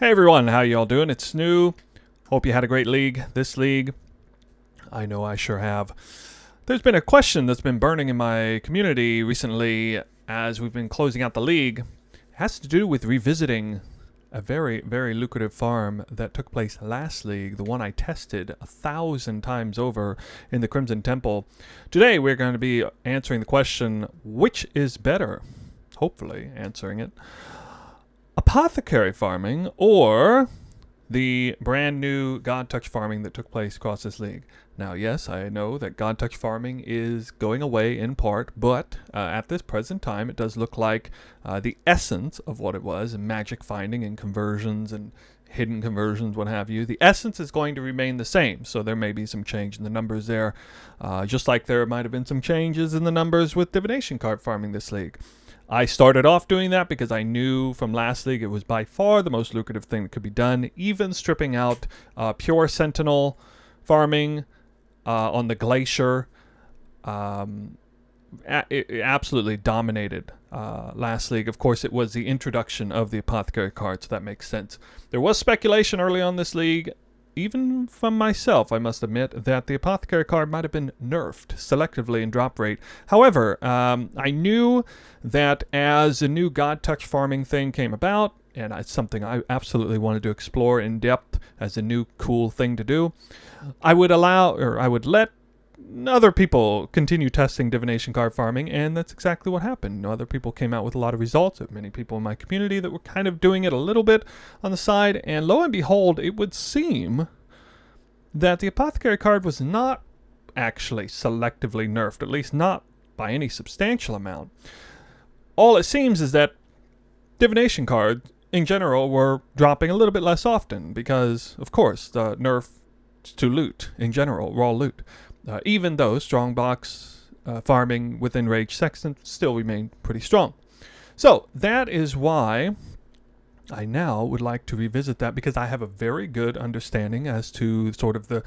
Hey everyone, how y'all doing? It's Snoo. Hope you had a great league. This league, I know I sure have. There's been a question that's been burning in my community recently as we've been closing out the league. It has to do with revisiting a very, very lucrative farm that took place last league, the one I tested 1,000 times over in the Crimson Temple. Today we're going to be answering the question, which is better? Hopefully answering it. Apothecary farming or the brand new God Touch farming that took place across this league. Now, yes, I know that God Touch farming is going away in part, but at this present time, it does look like the essence of what it was, magic finding and conversions and hidden conversions, what have you. The essence is going to remain the same, so there may be some change in the numbers there, just like there might have been some changes in the numbers with divination card farming this league. I started off doing that because I knew from last league it was by far the most lucrative thing that could be done, even stripping out pure sentinel farming on the glacier. It absolutely dominated last league. Of course, it was the introduction of the Apothecary card, so that makes sense. There was speculation early on this league, even from myself, I must admit, that the Apothecary card might have been nerfed selectively in drop rate. However, I knew that as a new God Touch farming thing came about, and it's something I absolutely wanted to explore in depth as a new cool thing to do, I would let other people continue testing divination card farming, and that's exactly what happened. Other people came out with a lot of results. Many people in my community that were kind of doing it a little bit on the side, and lo and behold, it would seem that the Apothecary card was not actually selectively nerfed, at least not by any substantial amount. All it seems is that divination cards in general were dropping a little bit less often because, of course, the nerf to loot in general, raw loot. Even though strongbox farming within Rage Sextant still remained pretty strong. So that is why I now would like to revisit that, because I have a very good understanding as to sort of the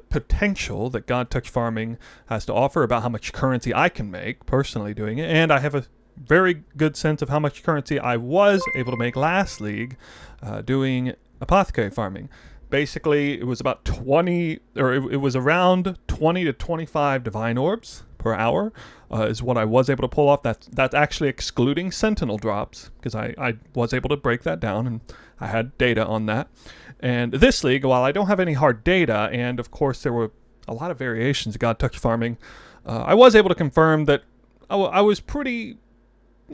potential that God Touch farming has to offer, about how much currency I can make personally doing it, and I have a very good sense of how much currency I was able to make last league doing Apothecary farming. Basically, it was about 20, or it was around 20 to 25 divine orbs per hour is what I was able to pull off. That's actually excluding sentinel drops, because I was able to break that down, and I had data on that. And this league, while I don't have any hard data, and of course there were a lot of variations of God Touch farming, I was able to confirm that I was pretty...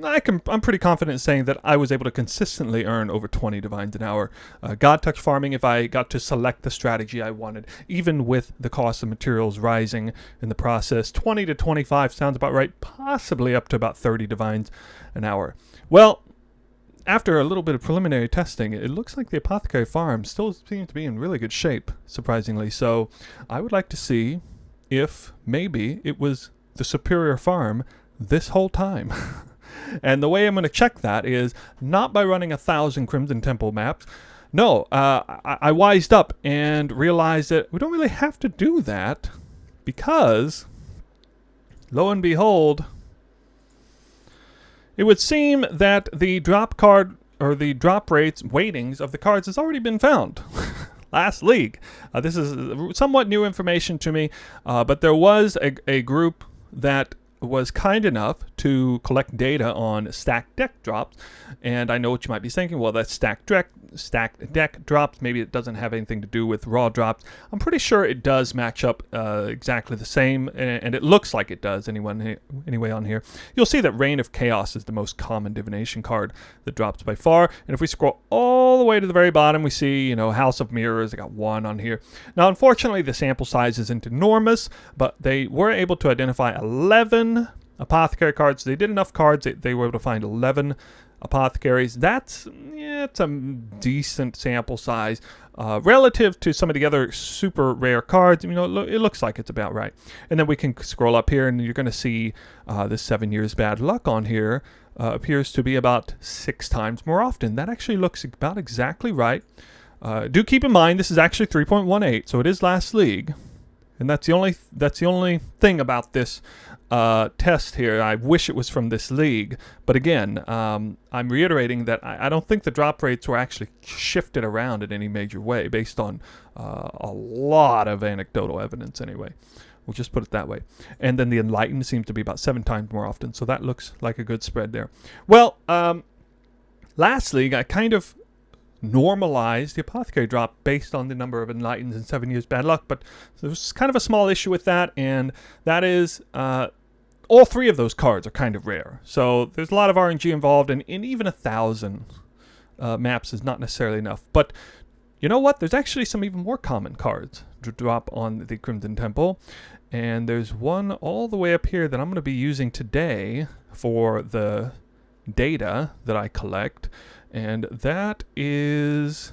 I'm pretty confident in saying that I was able to consistently earn over 20 divines an hour. God Touch farming, if I got to select the strategy I wanted, even with the cost of materials rising in the process, 20 to 25 sounds about right, possibly up to about 30 divines an hour. Well, after a little bit of preliminary testing, it looks like the Apothecary farm still seems to be in really good shape, surprisingly. So I would like to see if maybe it was the superior farm this whole time. And the way I'm going to check that is not by running 1,000 Crimson Temple maps. No, I wised up and realized that we don't really have to do that, because, lo and behold, it would seem that the drop card, or the drop rates, weightings of the cards has already been found. Last league. This is somewhat new information to me, but there was a group that was kind enough to collect data on stacked deck drops, and I know what you might be thinking. Well, that's stacked deck drops. Maybe it doesn't have anything to do with raw drops. I'm pretty sure it does match up exactly the same, and it looks like it does. Anyway, on here, you'll see that Reign of Chaos is the most common divination card that drops by far. And if we scroll all the way to the very bottom, we see, House of Mirrors. I got one on here. Now, unfortunately, the sample size isn't enormous, but they were able to identify 11 Apothecary cards. They did enough cards. They were able to find 11 Apothecaries. It's a decent sample size relative to some of the other super rare cards. It looks like it's about right. And then we can scroll up here, and you're going to see this 7 years bad luck on here appears to be about 6 times more often. That actually looks about exactly right. Do keep in mind, this is actually 3.18, so it is last league. And that's the only thing about this test here. I wish it was from this league, but again, I'm reiterating that I don't think the drop rates were actually shifted around in any major way based on a lot of anecdotal evidence anyway. We'll just put it that way. And then the Enlightened seems to be about 7 times more often, so that looks like a good spread there. Well, last league, I kind of normalized the Apothecary drop based on the number of Enlightens in 7 years bad luck, but there's kind of a small issue with that, and that is all 3 of those cards are kind of rare. So there's a lot of RNG involved, and even 1,000 maps is not necessarily enough. But you know what? There's actually some even more common cards to drop on the Crimson Temple. And there's one all the way up here that I'm going to be using today for the data that I collect. And that is,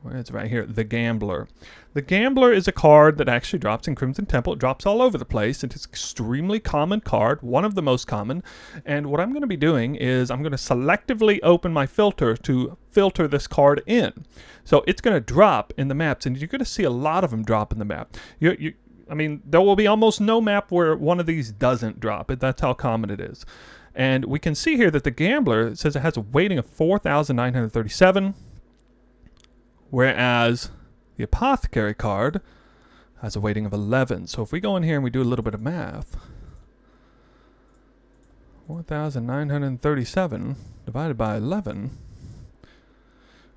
where is it? Right here, the Gambler. The Gambler is a card that actually drops in Crimson Temple. It drops all over the place. It's an extremely common card, one of the most common. And what I'm going to be doing is I'm going to selectively open my filter to filter this card in. So it's going to drop in the maps, and you're going to see a lot of them drop in the map. I mean, there will be almost no map where one of these doesn't drop. That's how common it is. And we can see here that the Gambler says it has a weighting of 4,937, whereas the Apothecary card has a weighting of 11. So if we go in here and we do a little bit of math, 4,937 divided by 11,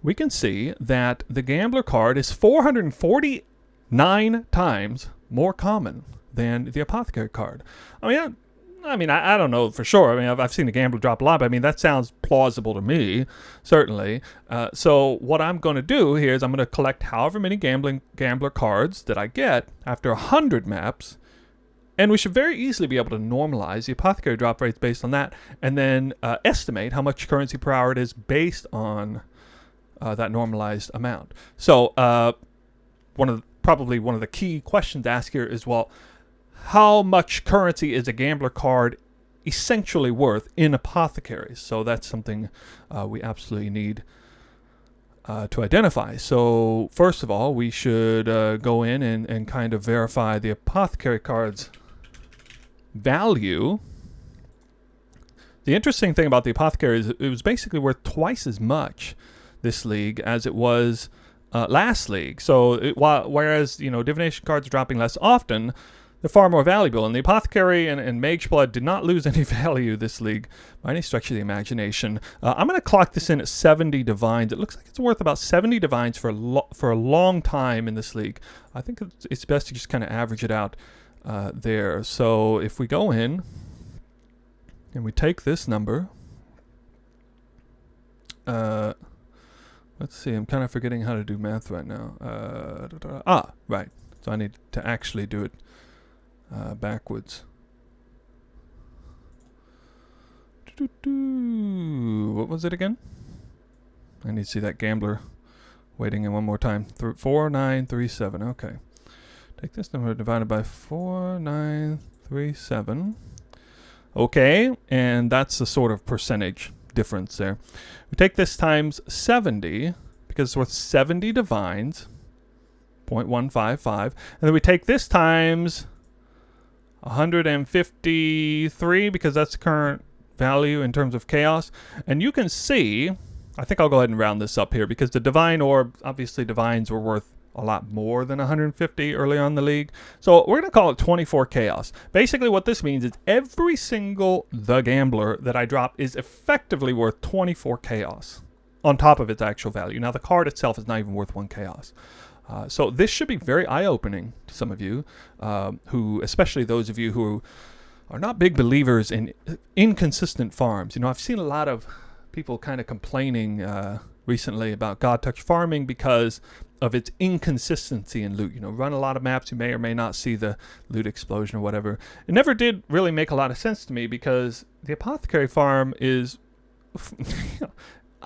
we can see that the Gambler card is 449 times more common than the Apothecary card. I mean, I don't know for sure. I mean, I've seen the Gambler drop a lot, but I mean, that sounds plausible to me, certainly. So what I'm going to do here is I'm going to collect however many Gambler cards that I get after 100 maps, and we should very easily be able to normalize the Apothecary drop rates based on that, and then estimate how much currency per hour it is based on that normalized amount. So probably one of the key questions to ask here is, well, how much currency is a Gambler card essentially worth in Apothecaries? So that's something we absolutely need to identify. So first of all, we should go in and kind of verify the Apothecary card's value. The interesting thing about the Apothecary is it was basically worth twice as much this league as it was last league. So whereas divination cards are dropping less often, they're far more valuable. And the Apothecary and Mage Blood did not lose any value this league by any stretch of the imagination. I'm going to clock this in at 70 divines. It looks like it's worth about 70 divines for a long time in this league. I think it's best to just kind of average it out there. So if we go in and we take this number, let's see, I'm kind of forgetting how to do math right now. Right. So I need to actually do it backwards. What was it again? I need to see that Gambler waiting in one more time. 4937. Okay. Take this number divided by 4937. Okay, and that's the sort of percentage difference there. We take this times 70 because it's worth 70 divines, 0.155, and then we take this times 153 because that's the current value in terms of chaos. And you can see, I think I'll go ahead and round this up here because the divine orb, obviously divines were worth a lot more than 150 early on in the league. So we're going to call it 24 chaos. Basically what this means is every single The Gambler that I drop is effectively worth 24 chaos on top of its actual value. Now the card itself is not even worth 1 chaos. So this should be very eye-opening to some of you, who, especially those of you who are not big believers in inconsistent farms. I've seen a lot of people kind of complaining recently about God Touch farming because of its inconsistency in loot. Run a lot of maps, you may or may not see the loot explosion or whatever. It never did really make a lot of sense to me because the Apothecary farm is,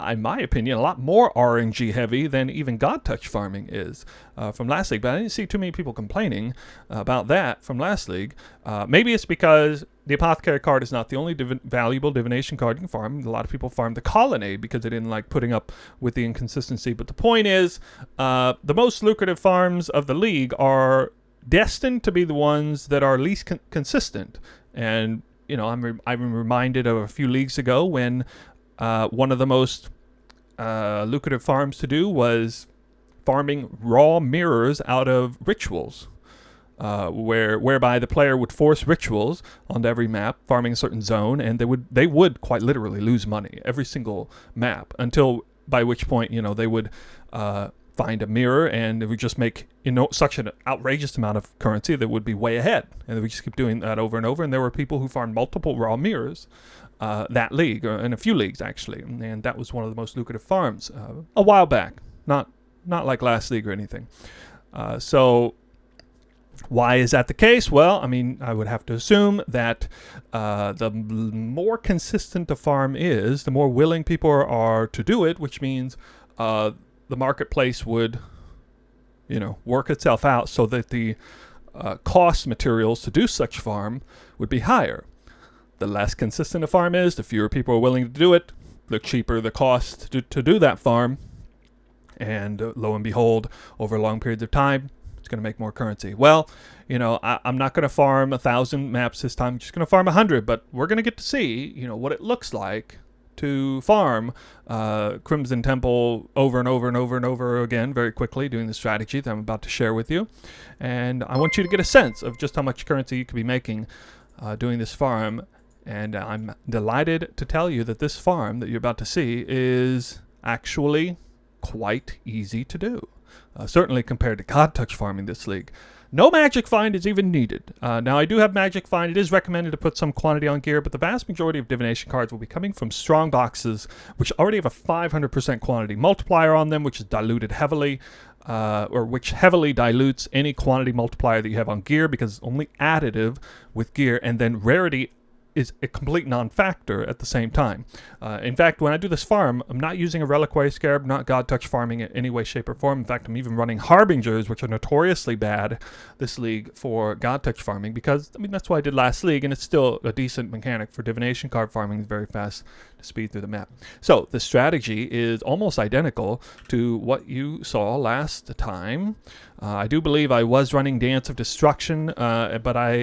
in my opinion, a lot more RNG heavy than even God Touch farming is from last league. But I didn't see too many people complaining about that from last league. Maybe it's because the Apothecary card is not the only valuable divination card you can farm. A lot of people farm the Colonnade because they didn't like putting up with the inconsistency. But the point is, the most lucrative farms of the league are destined to be the ones that are least consistent. And I'm reminded of a few leagues ago when one of the most lucrative farms to do was farming raw mirrors out of rituals, whereby the player would force rituals onto every map, farming a certain zone, and they would quite literally lose money every single map, until by which point they would find a mirror, and it would just make such an outrageous amount of currency that would be way ahead, and they would just keep doing that over and over. And there were people who farmed multiple raw mirrors that league, or in a few leagues actually, and that was one of the most lucrative farms a while back, not like last league or anything. So why is that the case? Well, I mean, I would have to assume that the more consistent a farm is, the more willing people are to do it, which means the marketplace would, work itself out so that the cost materials to do such farm would be higher. The less consistent a farm is, the fewer people are willing to do it, the cheaper the cost to do that farm. And lo and behold, over long periods of time, it's going to make more currency. Well, I'm not going to farm 1,000 maps this time. I'm just going to farm 100. But we're going to get to see, what it looks like to farm Crimson Temple over and over and over and over again very quickly, doing the strategy that I'm about to share with you. And I want you to get a sense of just how much currency you could be making doing this farm. And I'm delighted to tell you that this farm that you're about to see is actually quite easy to do, certainly compared to God Touch farming this league. No magic find is even needed. Now, I do have magic find. It is recommended to put some quantity on gear, but the vast majority of divination cards will be coming from strong boxes, which already have a 500% quantity multiplier on them, which is diluted heavily, or which heavily dilutes any quantity multiplier that you have on gear, because it's only additive with gear, and then rarity is a complete non-factor at the same time. In fact, when I do this farm, I'm not using a reliquary scarab, not God Touch farming in any way, shape, or form. In fact, I'm even running harbingers, which are notoriously bad this league for God Touch farming, because, that's what I did last league, and it's still a decent mechanic for divination card farming. It's very fast to speed through the map. So the strategy is almost identical to what you saw last time. I do believe I was running Dance of Destruction, but I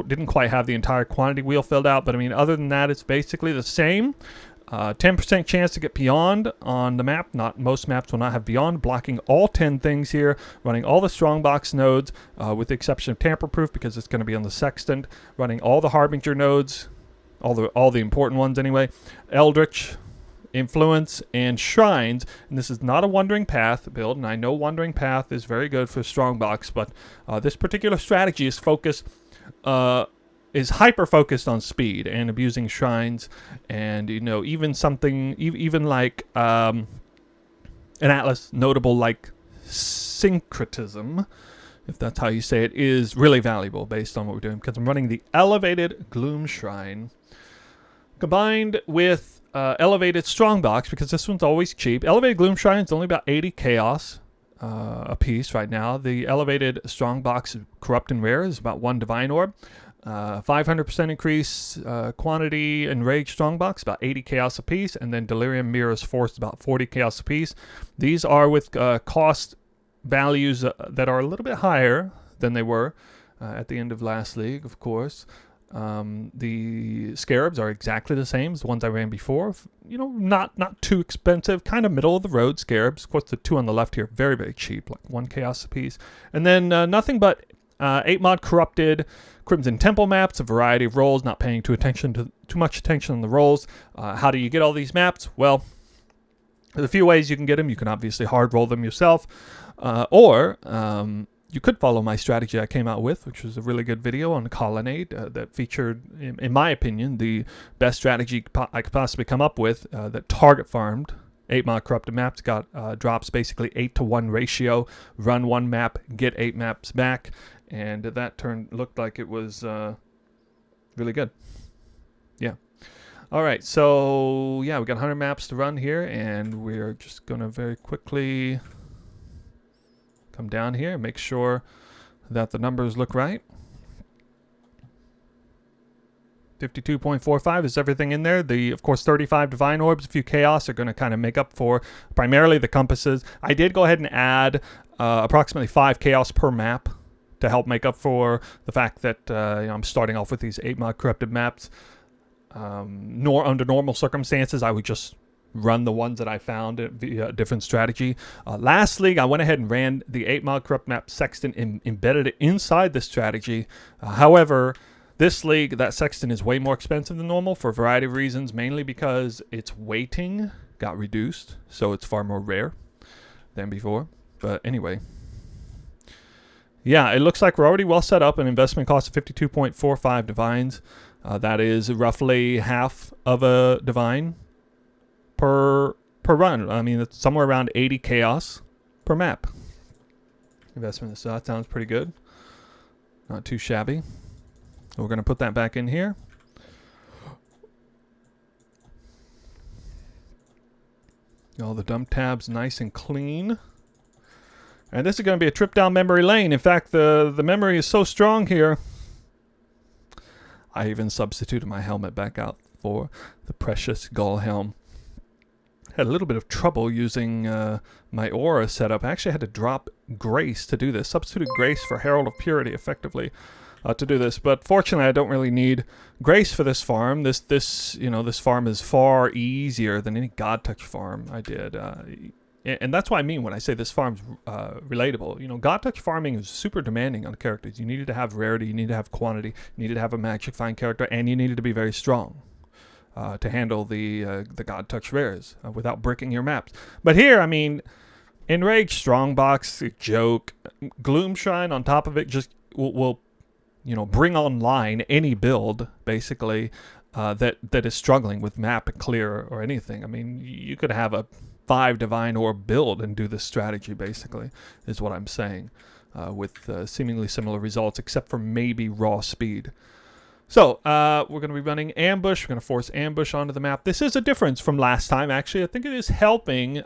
didn't quite have the entire quantity wheel filled out. But other than that, it's basically the same. 10% chance to get beyond on the map. Most maps will not have beyond. Blocking all 10 things here. Running all the strongbox nodes, with the exception of tamper-proof, because it's going to be on the sextant. Running all the harbinger nodes, all the important ones anyway. Eldritch, Influence, and Shrines. And this is not a Wandering Path build, and I know Wandering Path is very good for strongbox, but this particular strategy is focused, is hyper-focused on speed and abusing Shrines, and even something, even like an Atlas notable like Syncretism, if that's how you say it, is really valuable based on what we're doing, because I'm running the Elevated Gloom Shrine combined with Elevated Strongbox, because this one's always cheap. Elevated Gloom Shrine is only about 80 chaos a piece right now. The Elevated Strongbox Corrupt and Rare is about 1 Divine Orb. 500% increase quantity Enraged Strongbox, about 80 chaos a piece. And then Delirium Mirrors Force, about 40 chaos a piece. These are with cost values that are a little bit higher than they were at the end of last league, of course. The scarabs are exactly the same as the ones I ran before. Not too expensive, kind of middle of the road scarabs. Of course, the two on the left here, very, very cheap, like 1 chaos a piece. And then nothing but 8-mod corrupted Crimson Temple maps, a variety of rolls, not paying too much attention on the rolls. How do you get all these maps? Well, there's a few ways you can get them. You can obviously hard roll them yourself, or you could follow my strategy I came out with, which was a really good video on Colonnade that featured, in my opinion, the best strategy I could possibly come up with that target farmed 8-mod corrupted maps. Got drops basically 8-to-1 ratio. Run 1 map, get 8 maps back, and that looked like it was really good. Yeah. All right, so yeah, we got 100 maps to run here, and we're just gonna very quickly come down here and make sure that the numbers look right. 52.45 is everything in there. Of course, 35 Divine Orbs, a few Chaos are going to kind of make up for primarily the compasses. I did go ahead and add approximately 5 Chaos per map to help make up for the fact that I'm starting off with these 8-mod corrupted maps. Under normal circumstances, I would just run the ones that I found via a different strategy. Last league, I went ahead and ran the 8-mod corrupt map Sexton and embedded it inside the strategy. However, this league, that Sexton is way more expensive than normal for a variety of reasons, mainly because its weighting got reduced, so it's far more rare than before. But anyway, yeah, it looks like we're already well set up. An investment cost of 52.45 divines. That is roughly half of a divine per run. I mean, it's somewhere around 80 chaos per map. Investment, so that sounds pretty good. Not too shabby. So we're going to put that back in here. All the dump tabs nice and clean. And this is going to be a trip down memory lane. In fact, the memory is so strong here, I even substituted my helmet back out for the precious Gull helm. Had a little bit of trouble using my aura setup. I actually had to drop Grace to do this. Substituted Grace for Herald of Purity effectively to do this. But fortunately, I don't really need Grace for this farm. This farm is far easier than any God Touch farm I did. And that's what I mean when I say this farm's relatable. God Touch farming is super demanding on characters. You needed to have rarity, you needed to have quantity, you needed to have a magic find character, and you needed to be very strong to handle the God Touch rares without bricking your maps. But here, I mean, Enraged Strongbox, joke, Gloom Shrine on top of it just will bring online any build, basically, that is struggling with map and clear or anything. I mean, you could have a 5 divine orb build and do this strategy, basically, is what I'm saying, with seemingly similar results, except for maybe raw speed. So we're going to be running ambush. We're going to force ambush onto the map. This is a difference from last time, actually. I think it is helping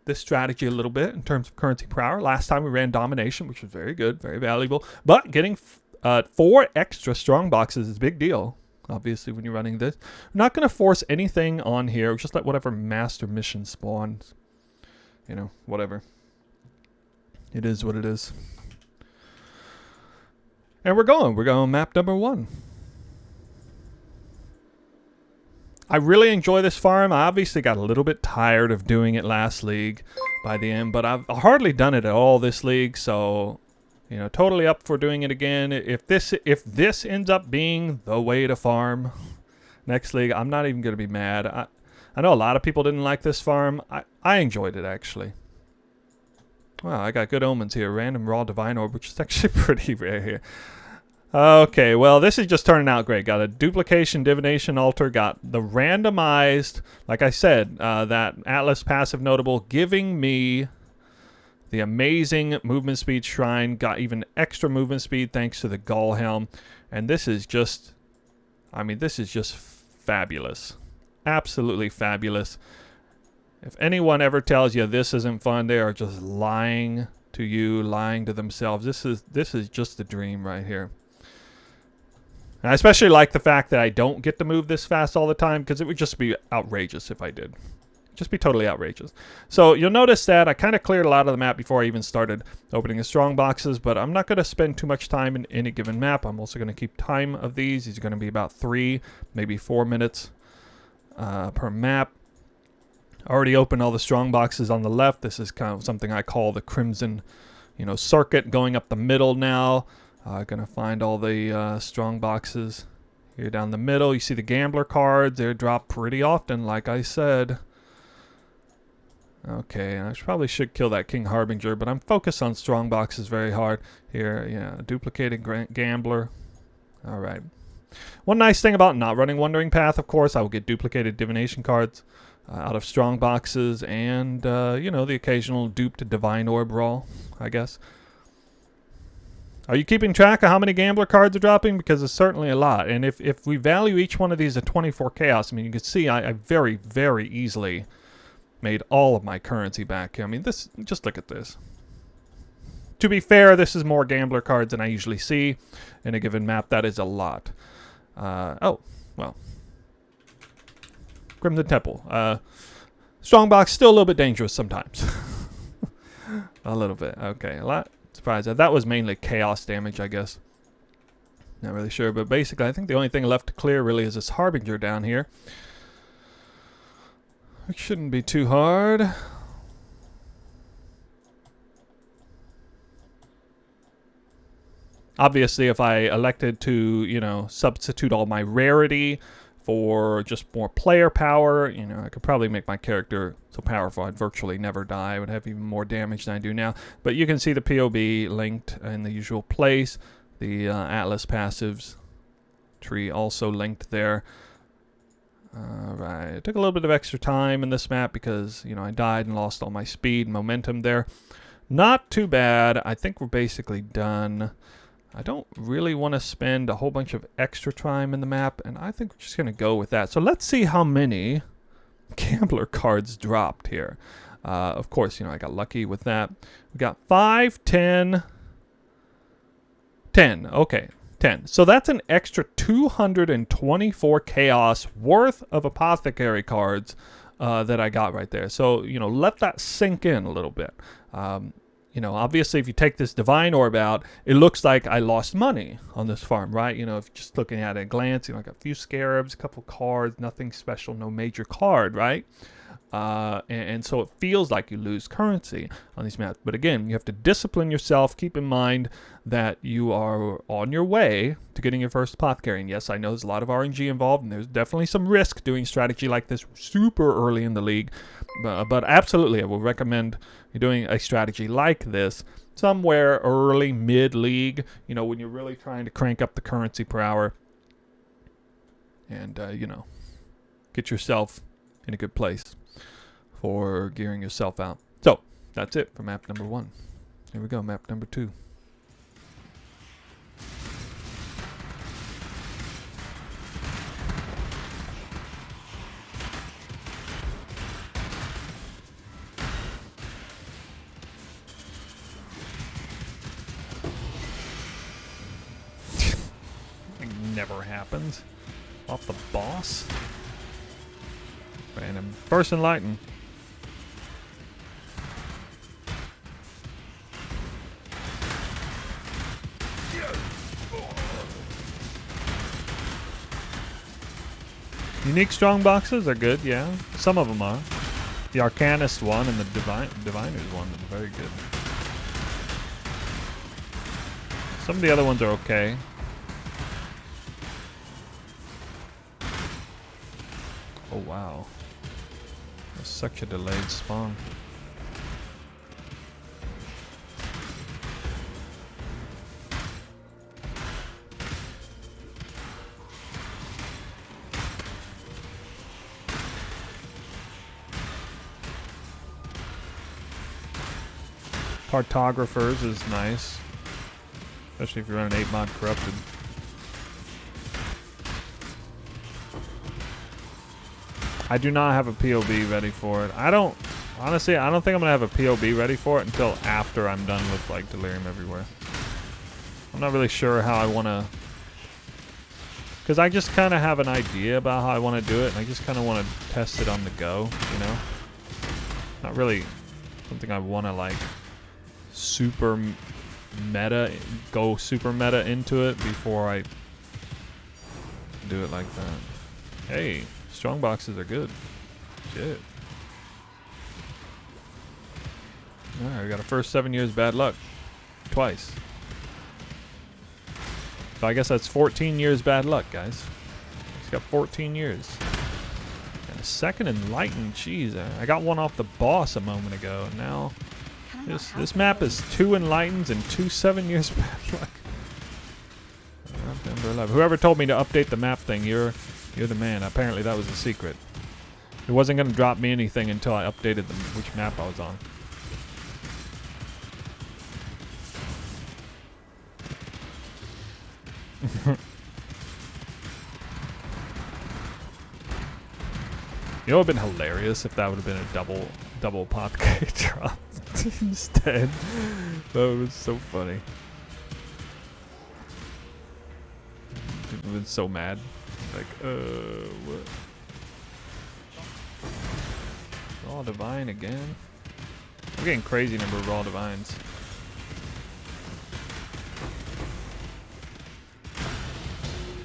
this strategy a little bit in terms of currency per hour. Last time we ran domination, which was very good, very valuable, but getting 4 extra strong boxes is a big deal. Obviously, when you're running this, I'm not going to force anything on here. Just let whatever master mission spawns. Whatever. It is what it is. And we're going map number 1. I really enjoy this farm. I obviously got a little bit tired of doing it last league by the end, but I've hardly done it at all this league, so totally up for doing it again. If this ends up being the way to farm next league, I'm not even going to be mad. I know a lot of people didn't like this farm. I enjoyed it, actually. Wow, I got good omens here. Random raw divine orb, which is actually pretty rare here. Okay, well, this is just turning out great. Got a duplication divination altar. Got the randomized, like I said, that Atlas passive notable, giving me the amazing movement speed shrine. Got even extra movement speed thanks to the Gull helm. And this is just, this is just fabulous. Absolutely fabulous. If anyone ever tells you this isn't fun, they are just lying to you, lying to themselves. This is just a dream right here. And I especially like the fact that I don't get to move this fast all the time, because it would just be outrageous if I did. Just be totally outrageous. So you'll notice that I kind of cleared a lot of the map before I even started opening the strong boxes, but I'm not going to spend too much time in any given map. I'm also going to keep time of these. These are going to be about 3, maybe 4 minutes per map. Already opened all the strong boxes on the left. This is kind of something I call the crimson, circuit going up the middle now. Gonna find all the strong boxes here down the middle. You see the gambler cards. They drop pretty often, like I said. Okay, I probably should kill that King Harbinger, but I'm focused on strong boxes very hard here. Yeah, duplicated gambler. All right. One nice thing about not running Wandering Path, of course, I will get duplicated divination cards out of strong boxes, and the occasional duped divine orb roll, I guess. Are you keeping track of how many gambler cards are dropping? Because it's certainly a lot. And if we value each one of these at 24 chaos, you can see I very, very easily made all of my currency back. Just look at this. To be fair, this is more gambler cards than I usually see in a given map. That is a lot. Oh, well. Crimson Temple. Strongbox, still a little bit dangerous sometimes. A little bit. Okay, a lot. Surprised. That was mainly chaos damage, I guess. Not really sure, but basically I think the only thing left to clear really is this Harbinger down here. Which shouldn't be too hard. Obviously, if I elected to, you know, substitute all my rarity for just more player power, you know, I could probably make my character so powerful I'd virtually never die. I would have even more damage than I do now. But you can see the PoB linked in the usual place. The Atlas passives tree also linked there. Alright, it took a little bit of extra time in this map because, you know, I died and lost all my speed and momentum there. Not too bad. I think we're basically done. I don't really want to spend a whole bunch of extra time in the map, and I think we're just going to go with that. So let's see how many Gambler cards dropped here. Of course, you know, I got lucky with that. We got 5, 10, 10. Okay, 10. So that's an extra 224 chaos worth of Apothecary cards that I got right there. So, you know, let that sink in a little bit. You know, obviously, if you take this Divine Orb out, it looks like I lost money on this farm, right? You know, if you're just looking at it at a glance, you know, I got a few Scarabs, a couple cards, nothing special, no major card, right? And so it feels like you lose currency on these maps. But again, you have to discipline yourself. Keep in mind that you are on your way to getting your first Apothecary. And yes, I know there's a lot of RNG involved, and there's definitely some risk doing strategy like this super early in the league. But absolutely, I will recommend you doing a strategy like this somewhere early, mid-league, you know, when you're really trying to crank up the currency per hour. And, you know, get yourself in a good place for gearing yourself out. So, that's it for map number 1. Here we go, map number 2. Never happens. Off the boss. Random. First Enlighten. Unique strong boxes are good, yeah. Some of them are. The Arcanist one and the Diviner's one are very good. Some of the other ones are okay. Oh wow. That's such a delayed spawn. Cartographers is nice. Especially if you're running 8 mod corrupted. I do not have a PoB ready for it. Honestly, I don't think I'm going to have a PoB ready for it until after I'm done with, like, Delirium Everywhere. I'm not really sure how I want to... Because I just kind of have an idea about how I want to do it, and I just kind of want to test it on the go, you know? Not really something I want to, like, super meta into it before I do it like that. Hey. Strong boxes are good. Shit. Alright, we got a first 7 years bad luck. Twice. So I guess that's 14 years bad luck, guys. He's got 14 years. And a second Enlightened. Jeez, I got one off the boss a moment ago. And now this map is 2 Enlightens and 2 7 years bad luck. Number 11. Whoever told me to update the map thing, you're the man. Apparently that was the secret. It wasn't going to drop me anything until I updated which map I was on. You know, it would have been hilarious if that would have been a double Apothecary drop instead. That was so funny. I was so mad. Like, what? Raw Divine again? I'm getting crazy number of Raw Divines.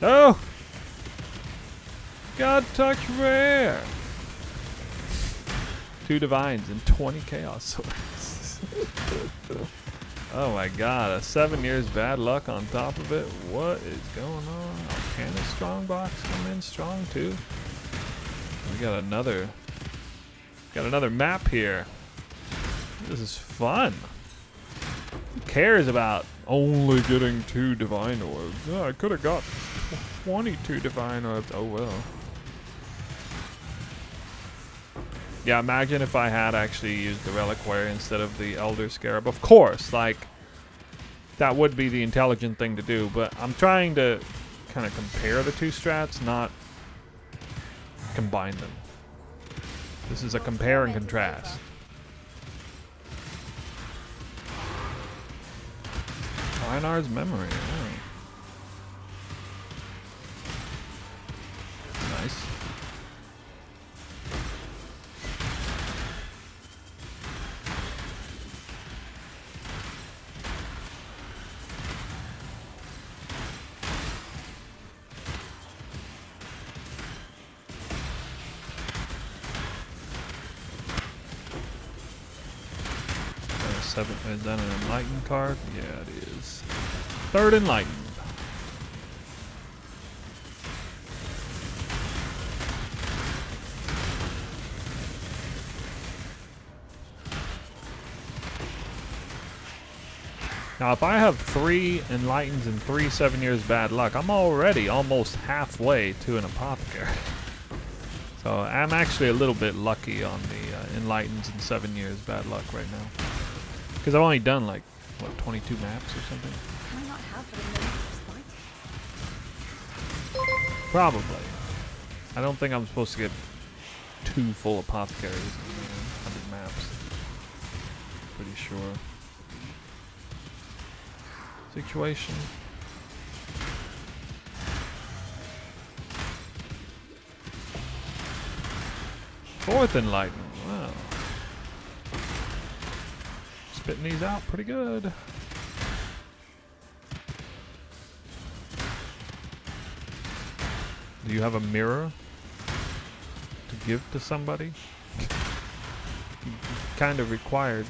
Oh! God touch rare! 2 divines and 20 chaos swords. Oh my god, a 7 years bad luck on top of it. What is going on? Can a strong box come in strong too? We got another map here. This is fun. Who cares about only getting 2 divine orbs? Oh, I could have got 22 divine orbs. Oh well. Yeah, imagine if I had actually used the reliquary instead of the elder scarab. Of course, like, that would be the intelligent thing to do, but I'm trying to kind of compare the 2 strats, not combine them. This is a compare and contrast. Reinhard's memory. Oh. Nice. Is that an enlightened card? Yeah, it is. 3rd enlightened. Now, if I have 3 enlightens and 3 7 years bad luck, I'm already almost halfway to an apothecary. So I'm actually a little bit lucky on the enlightens and 7 years bad luck right now. Because I've only done like, what, 22 maps or something? Can I not have it in the Probably. I don't think I'm supposed to get 2 full apothecaries in 100 maps. Pretty sure. Situation. Fourth enlightened. Wow. Spitting these out pretty good. Do you have a mirror to give to somebody? Kind of required.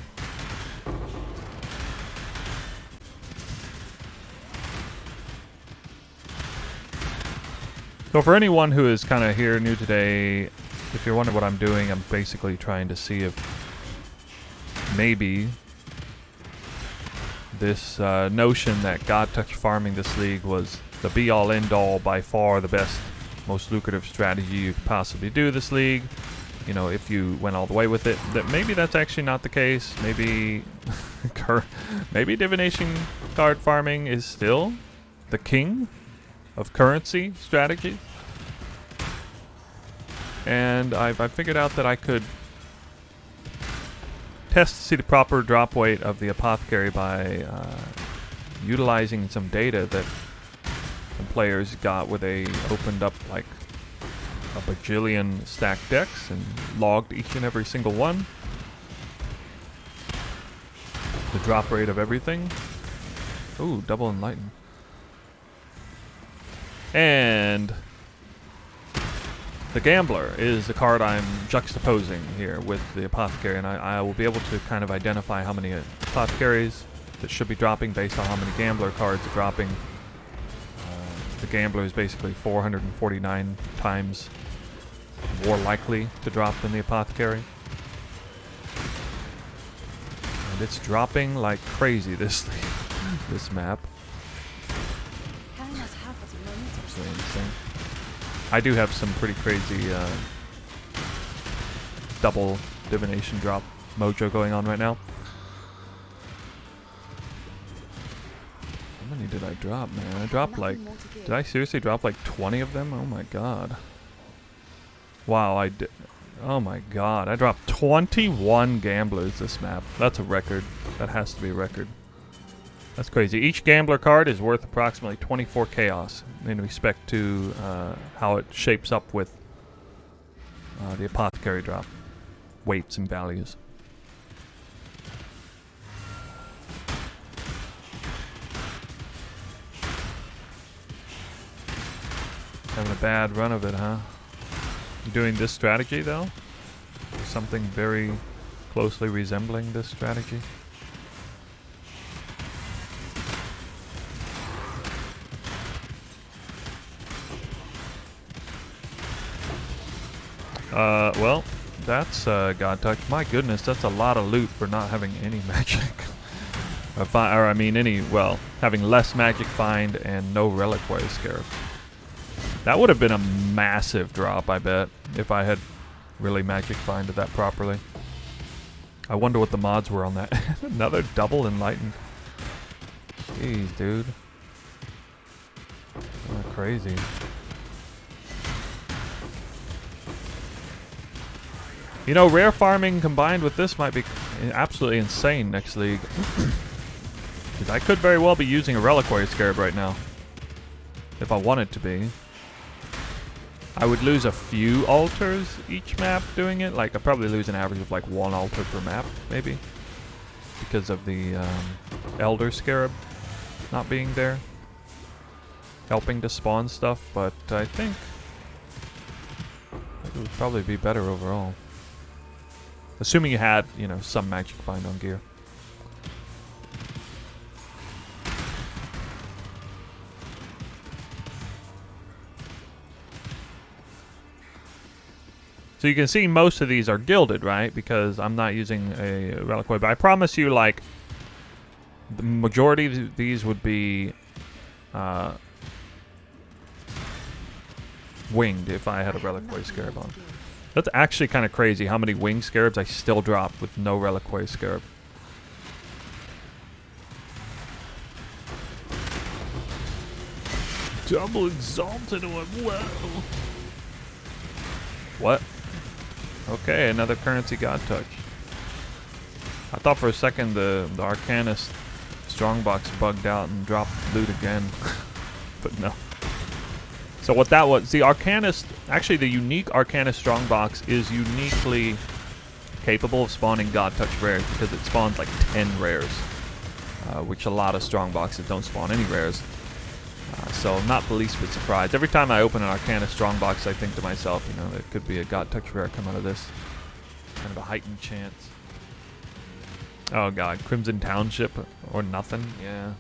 So for anyone who is kind of here new today, if you're wondering what I'm doing, I'm basically trying to see if maybe this notion that God touch farming this league was the be-all end-all, by far the best, most lucrative strategy you could possibly do this league. You know, if you went all the way with it, that maybe that's actually not the case. Maybe maybe divination card farming is still the king of currency strategies. And I figured out that I could test to see the proper drop weight of the apothecary by utilizing some data that some players got where they opened up like a bajillion stacked decks and logged each and every single one. The drop rate of everything. Ooh, double enlighten. And the Gambler is the card I'm juxtaposing here with the Apothecary, and I will be able to kind of identify how many Apothecaries that should be dropping based on how many Gambler cards are dropping. The Gambler is basically 449 times more likely to drop than the Apothecary. And it's dropping like crazy this map. Absolutely insane. I do have some pretty crazy double divination drop mojo going on right now. How many did I drop, man? I dropped like... Did I seriously drop like 20 of them? Oh my god. Wow, I did... Oh my god. I dropped 21 gamblers this map. That's a record. That has to be a record. That's crazy. Each gambler card is worth approximately 24 chaos in respect to how it shapes up with the apothecary drop weights and values. Having a bad run of it, huh? You doing this strategy though? Something very closely resembling this strategy? Well, that's God Touch. My goodness, that's a lot of loot for not having any magic. Having less magic find and no reliquary scarab. That would have been a massive drop, I bet, if I had really magic finded that properly. I wonder what the mods were on that. Another double enlightened. Jeez, dude. Oh, crazy. You know, rare farming combined with this might be absolutely insane next league. Because I could very well be using a reliquary scarab right now. If I wanted to be. I would lose a few altars each map doing it. Like, I'd probably lose an average of like 1 altar per map, maybe. Because of the Elder Scarab not being there. Helping to spawn stuff, but I think it would probably be better overall. Assuming you had, you know, some magic find on gear. So you can see most of these are gilded, right? Because I'm not using a reliquary. But I promise you, like, the majority of these would be winged if I had a reliquary scarab on. That's actually kind of crazy how many winged scarabs I still drop with no reliquary scarab. Double exalted one, whoa. What? Okay, another currency God Touch. I thought for a second the Arcanist strongbox bugged out and dropped loot again. But no. So what that was, the Arcanist, actually the unique Arcanist strongbox is uniquely capable of spawning God Touch rares because it spawns like 10 rares. Which a lot of strongboxes don't spawn any rares. So I'm not the least bit surprised. Every time I open an Arcanist strongbox, I think to myself, you know, there could be a God Touch rare come out of this. Kind of a heightened chance. Oh god, Crimson Township or nothing? Yeah.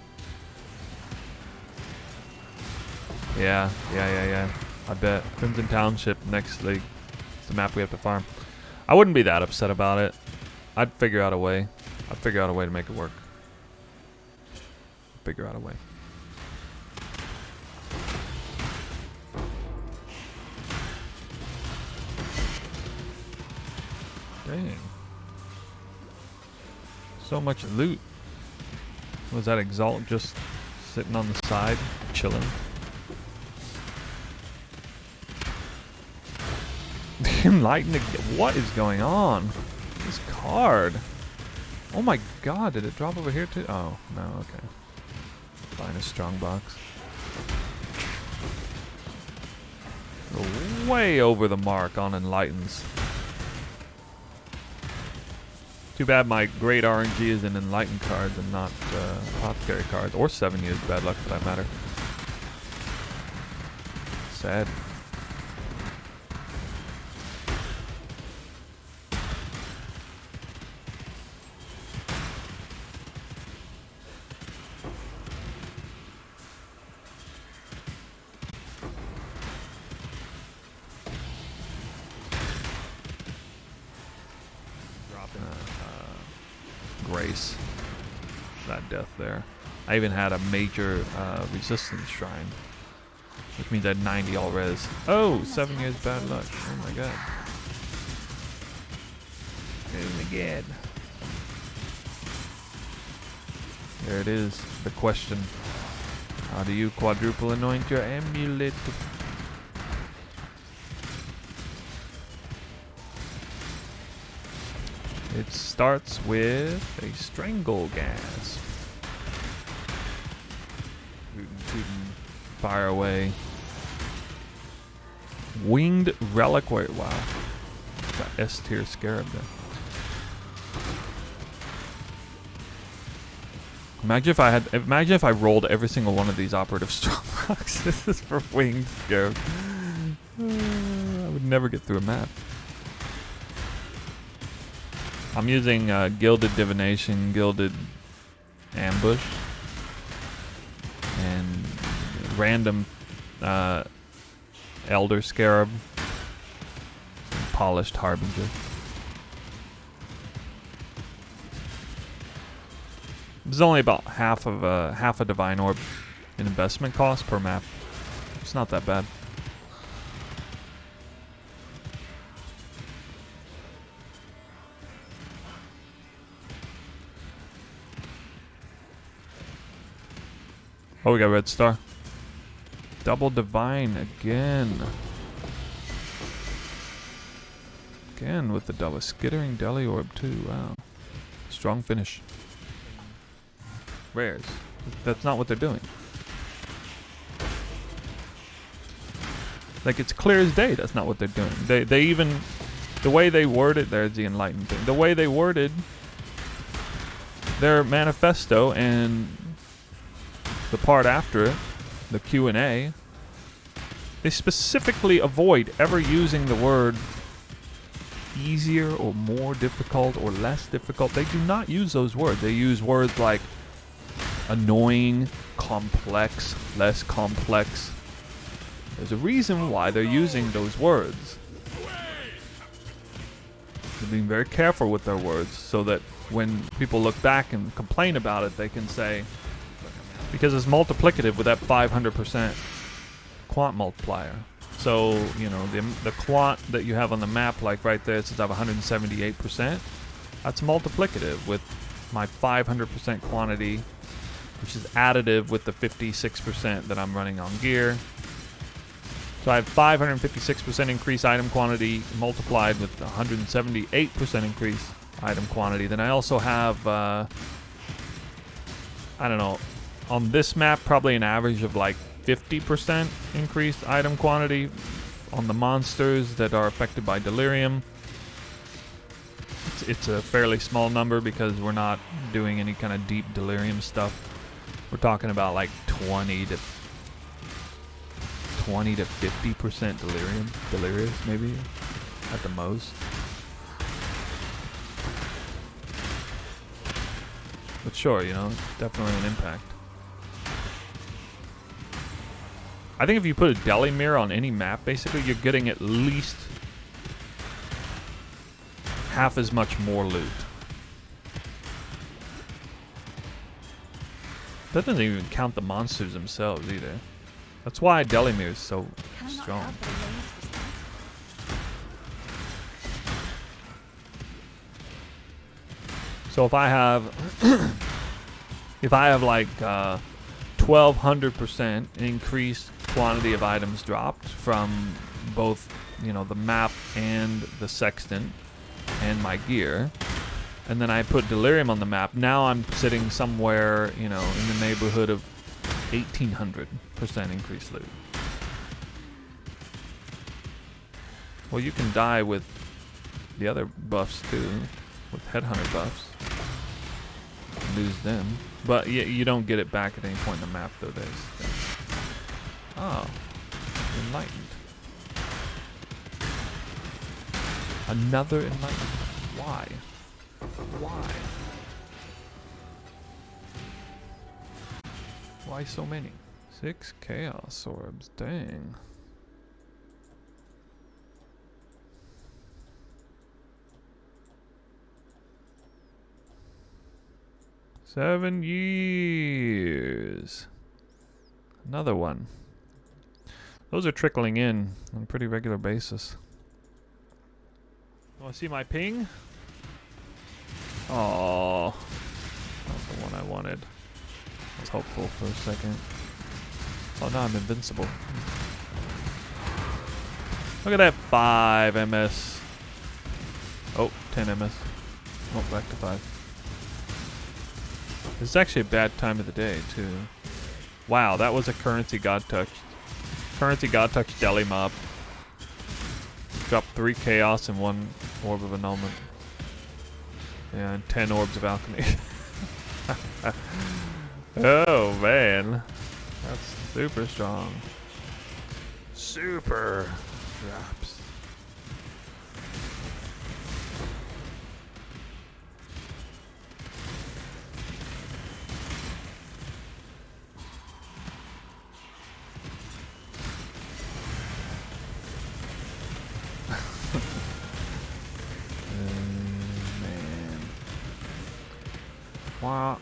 Yeah. I bet. Crimson Township next league. It's the map we have to farm. I wouldn't be that upset about it. I'd figure out a way. I'd figure out a way to make it work. Figure out a way. Dang. So much loot. Was that Exalt just sitting on the side, chilling? Enlightened. What is going on? This card. Oh my god, did it drop over here too? Oh, no, okay. Find a strong box. We're way over the mark on Enlightens. Too bad my great RNG is in Enlightened cards and not Apothecary cards. Or 7 years bad luck for that matter. Sad. Grace. That death there. I even had a major resistance shrine. Which means I had 90 all res. Oh, 7 years bad luck. Oh my god. Oh my god. There it is. The question. How do you quadruple anoint your amulet? It starts with a strangle gas. Tootin', fire away. Winged reliquary. Wow. Got S tier scarab there. Imagine if I rolled every single one of these operative strong boxes for winged scarab. I would never get through a map. I'm using Gilded Divination, Gilded Ambush, and random Elder Scarab, and Polished Harbinger. There's only about half a Divine Orb in investment cost per map. It's not that bad. Oh, we got Red Star. Double Divine again. Again with the double Skittering Deli Orb too. Wow. Strong finish. Rares. That's not what they're doing. Like, it's clear as day that's not what they're doing. They even, the way they worded, there's the Enlightened thing. The way they worded their manifesto and the part after it, the Q&A, they specifically avoid ever using the word easier or more difficult or less difficult. They do not use those words. They use words like annoying, complex, less complex. There's a reason why they're using those words. They're being very careful with their words so that when people look back and complain about it, they can say, because it's multiplicative with that 500% quant multiplier. So, you know, the quant that you have on the map, like right there, it says I have 178%. That's multiplicative with my 500% quantity, which is additive with the 56% that I'm running on gear. So I have 556% increased item quantity multiplied with 178% increased item quantity. Then I also have, I don't know, on this map, probably an average of like 50% increased item quantity on the monsters that are affected by delirium. It's a fairly small number because we're not doing any kind of deep delirium stuff. We're talking about like 20 to 50% delirious maybe at the most. But sure, you know, definitely an impact. I think if you put a deli mirror on any map, basically you're getting at least half as much more loot. That doesn't even count the monsters themselves either. That's why deli mirror is so strong. So if I have like 1200% increased quantity of items dropped from both, you know, the map and the sextant and my gear, and then I put delirium on the map, now I'm sitting somewhere, you know, in the neighborhood of 1800% increased loot. Well, you can die with the other buffs too, with headhunter buffs. Lose them, but you don't get it back at any point in the map though. Oh, enlightened. Another enlightened. Why? Why? Why so many? 6 chaos orbs. Dang. Seven years. Another one. Those are trickling in on a pretty regular basis. Want to see my ping? Oh, that's the one I wanted. I was hopeful for a second. Oh, now I'm invincible. Look at that 5 MS. Oh, 10 MS. Oh, back to 5. This is actually a bad time of the day, too. Wow, that was a currency god touch. Currency god touch deli mob. Dropped 3 chaos and 1 orb of annulment. And 10 orbs of alchemy. Oh, man. That's super strong. Super. Drops. Man. Wow.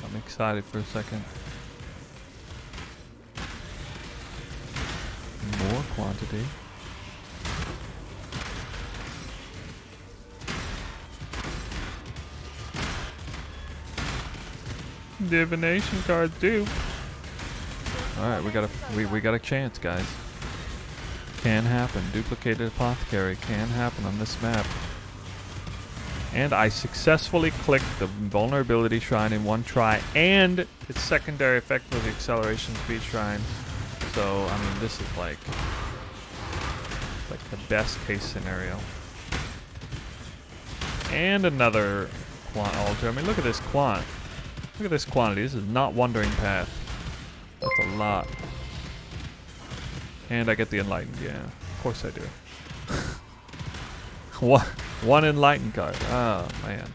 I'm excited for a second. More quantity. Divination cards do. All right, we got a chance, guys. Can happen. Duplicated Apothecary can happen on this map. And I successfully clicked the vulnerability shrine in one try, and its secondary effect was the acceleration speed shrine. So I mean, this is like the best case scenario. And another quant altar. I mean, look at this quant. Look at this quantity. This is not Wandering Path. That's a lot. And I get the Enlightened. Yeah, of course I do. One Enlightened card. Oh, man.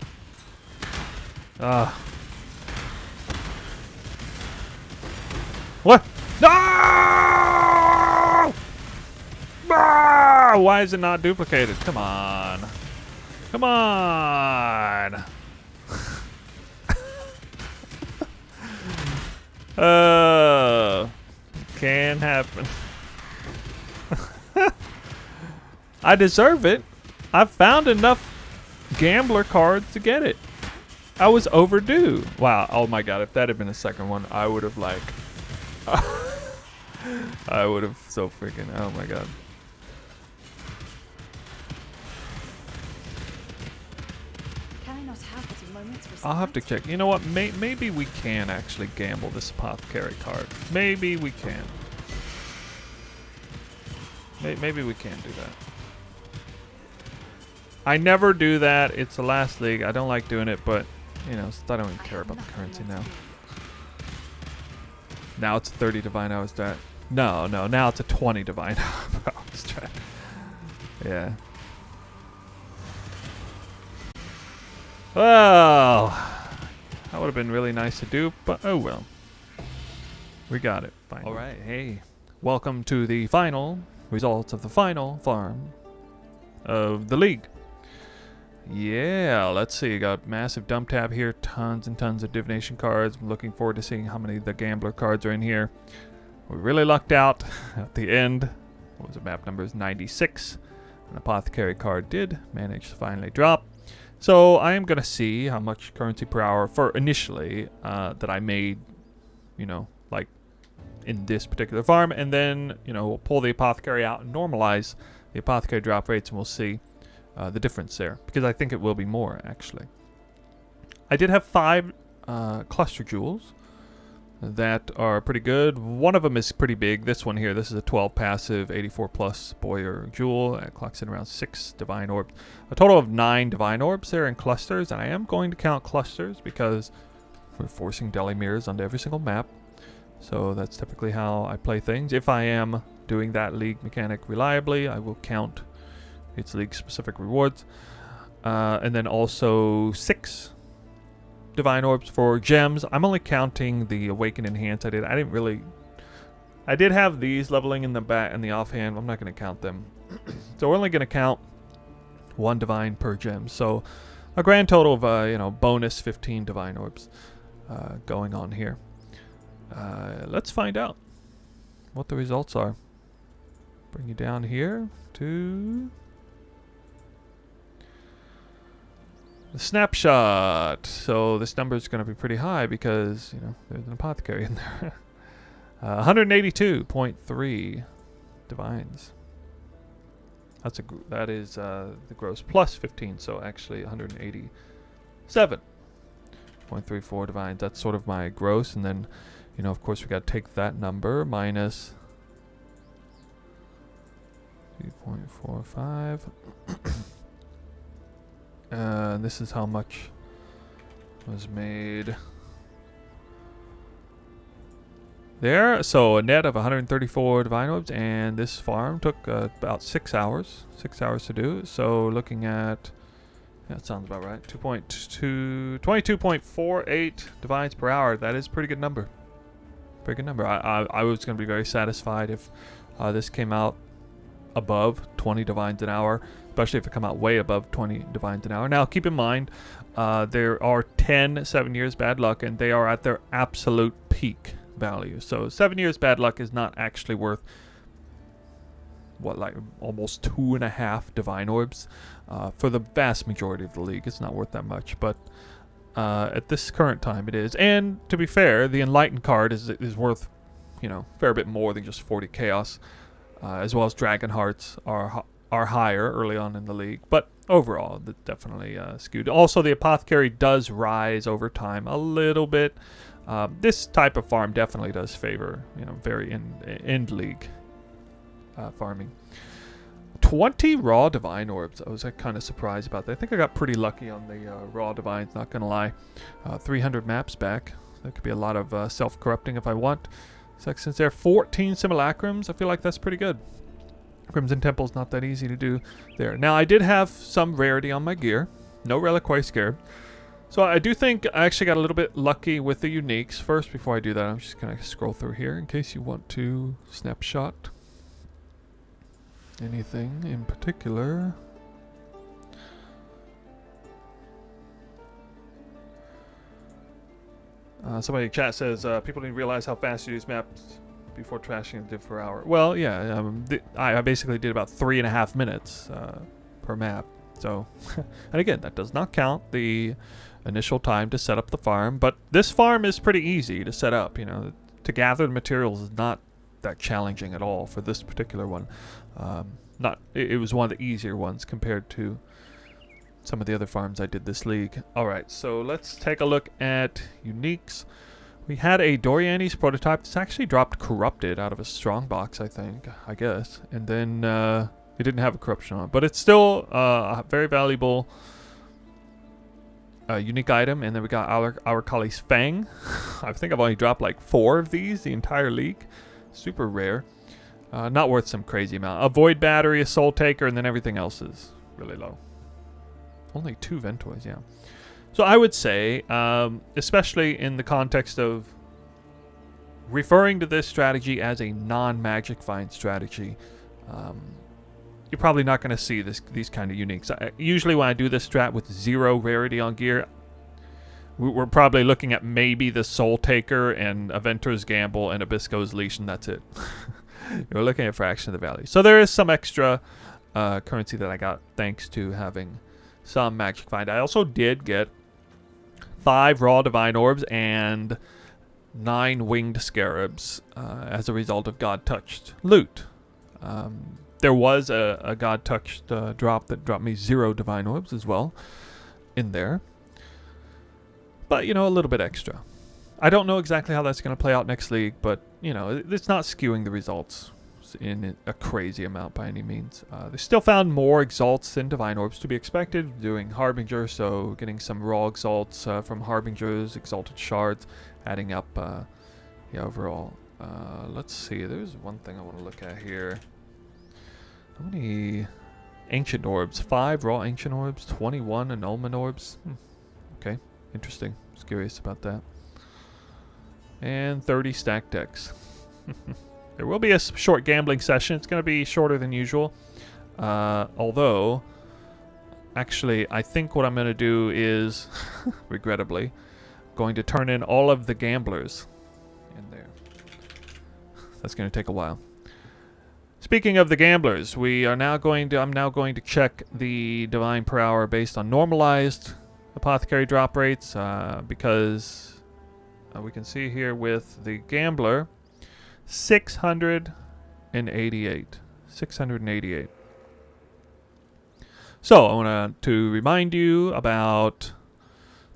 What? No! Ah! Why is it not duplicated? Come on. Come on. Can happen. I deserve it. I've found enough gambler cards to get it. I was overdue. Wow. Oh my god. If that had been a second one, I would have like... I would have so freaking... Oh my god. Can I not have it in moments for I'll have to sunlight? check. You know what? Maybe we can actually gamble this Apothecary card. Maybe we can. Maybe we can do that. I never do that. It's the last league. I don't like doing it, but, you know, I don't even care about the currency now. Now it's a 30 divine hours strat. No, now it's a 20 divine hours strat. Yeah. Well, that would have been really nice to do, but oh well. We got it. Fine. All right. Hey, welcome to the final results of the final farm of the league. Yeah, let's see. Got massive dump tab here. Tons and tons of divination cards. I'm looking forward to seeing how many of the gambler cards are in here. We really lucked out at the end. What was the map number? Is 96. An Apothecary card did manage to finally drop. So I am going to see how much currency per hour for initially that I made, you know, like in this particular farm. And then, you know, we'll pull the Apothecary out and normalize the Apothecary drop rates, and we'll see the difference there, because I think it will be more actually. I did have 5 cluster jewels that are pretty good. One of them is pretty big. This one here, this is a 12 passive 84 plus Boyer jewel. It clocks in around 6 divine orbs. A total of 9 divine orbs there in clusters, and I am going to count clusters because we're forcing deli mirrors onto every single map. So that's typically how I play things. If I am doing that league mechanic reliably, I will count its league specific rewards. And then also 6 divine orbs for gems. I'm only counting the awaken enhance I did have these leveling in the back and the offhand. I'm not going to count them. So we're only going to count 1 divine per gem. So a grand total of you know, bonus 15 divine orbs going on here. Let's find out what the results are. Bring you down here to the snapshot. So this number is going to be pretty high because, you know, there's an Apothecary in there. 182.3 divines. That is the gross plus 15. So actually 187.34 divines. That's sort of my gross, and then, you know, of course we got to take that number minus 3.45. This is how much was made. there. So a net of 134 divine orbs, and this farm took about 6 hours. 6 hours to do. So looking at, yeah, that sounds about right. 22.48 divines per hour. That is a pretty good number. Pretty good number. I was going to be very satisfied if this came out above 20 divines an hour, especially if it come out way above 20 divines an hour. Now, keep in mind, there are 10 7 years bad luck, and they are at their absolute peak value. So 7 years bad luck is not actually worth, what, like almost 2.5 divine orbs. For the vast majority of the league, it's not worth that much, but at this current time it is. And to be fair, the Enlightened card is worth, you know, a fair bit more than just 40 chaos, as well as Dragon Hearts are higher early on in the league, but overall definitely skewed. Also, the Apothecary does rise over time a little bit. This type of farm definitely does favor, you know, very end league farming. 20 raw divine orbs. I was kind of surprised about that. I think I got pretty lucky on the raw divines, not gonna lie. 300 maps back. That could be a lot of self-corrupting if I want. So since there are 14 simulacrums, I feel like that's pretty good. Crimson Temple's not that easy to do there. Now, I did have some rarity on my gear. No Reliquary Scarab. So I do think I actually got a little bit lucky with the uniques. First, before I do that, I'm just going to scroll through here in case you want to snapshot anything in particular. Somebody in chat says people didn't realize how fast you use maps before trashing the div per hour. Well, yeah, I basically did about 3.5 minutes per map. So, and again, that does not count the initial time to set up the farm. But this farm is pretty easy to set up. You know, to gather the materials is not that challenging at all for this particular one. It was one of the easier ones compared to some of the other farms I did this league. Alright, so let's take a look at uniques. We had a Doriani's prototype that's actually dropped corrupted out of a strong box, I guess. And then it didn't have a corruption on it. But it's still a very valuable unique item. And then we got our Kali's Fang. I think I've only dropped like 4 of these the entire league. Super rare. Not worth some crazy amount. A Void Battery, a Soul Taker, and then everything else is really low. Only 2 Ventoys, yeah. So I would say, especially in the context of referring to this strategy as a non-magic find strategy, you're probably not going to see these kind of uniques. Usually when I do this strat with 0 rarity on gear, we're probably looking at maybe the Soul Taker and Aventur's Gamble and Abyssco's Leash, and that's it. You're looking at a fraction of the value. So there is some extra currency that I got thanks to having some magic find. I also did get 5 raw divine orbs and 9 winged scarabs as a result of God Touched loot. There was a God Touched drop that dropped me 0 divine orbs as well in there. But, you know, a little bit extra. I don't know exactly how that's going to play out next league, but, you know, it's not skewing the results in a crazy amount by any means. They still found more exalts than divine orbs to be expected, doing Harbinger, so getting some raw exalts from Harbinger's exalted shards, adding up the overall. Let's see, there's one thing I want to look at here. How many ancient orbs? 5 raw ancient orbs, 21 annulment orbs. Okay, interesting. Just curious about that. And 30 stack decks. There will be a short gambling session. It's going to be shorter than usual. Although, actually, I think what I'm going to do is, regrettably, going to turn in all of the gamblers in there. That's going to take a while. Speaking of the gamblers, I'm now going to check the divine per hour based on normalized apothecary drop rates, because we can see here with the gambler 688. So I want to remind you about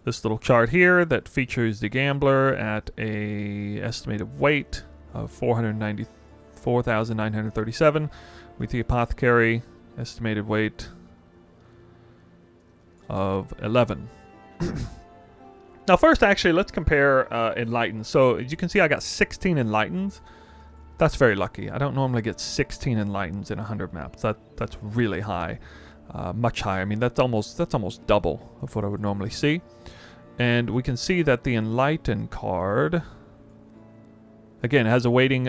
this little chart here that features the gambler at a estimated weight of 494,937 with the apothecary estimated weight of 11. Now first, actually, let's compare Enlightened. So as you can see, I got 16 Enlightened. That's very lucky. I don't normally get 16 Enlightened in 100 maps. That's really high. Much higher. I mean, that's almost double of what I would normally see. And we can see that the Enlightened card, again, has a weighting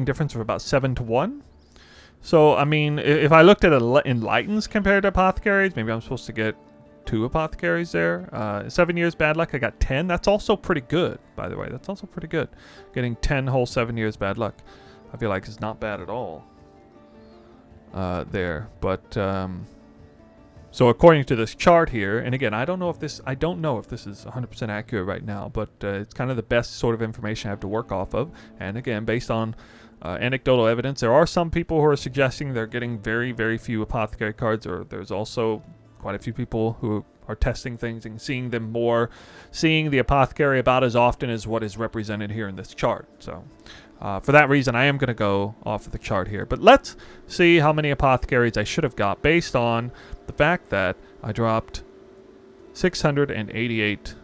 difference of about 7 to 1. So, I mean, if I looked at Enlightens compared to Apothecaries, maybe I'm supposed to get 2 Apothecaries there. 7 years bad luck, I got 10. That's also pretty good, by the way. That's also pretty good. Getting 10 whole 7 years bad luck, I feel like it's not bad at all there. But, so according to this chart here, and again, I don't know if this is 100% accurate right now, but it's kind of the best sort of information I have to work off of. And again, based on anecdotal evidence, there are some people who are suggesting they're getting very, very few Apothecary cards, or there's also quite a few people who are testing things and seeing them more, seeing the Apothecary about as often as what is represented here in this chart. So for that reason, I am going to go off of the chart here. But let's see how many Apothecaries I should have got based on the fact that I dropped 688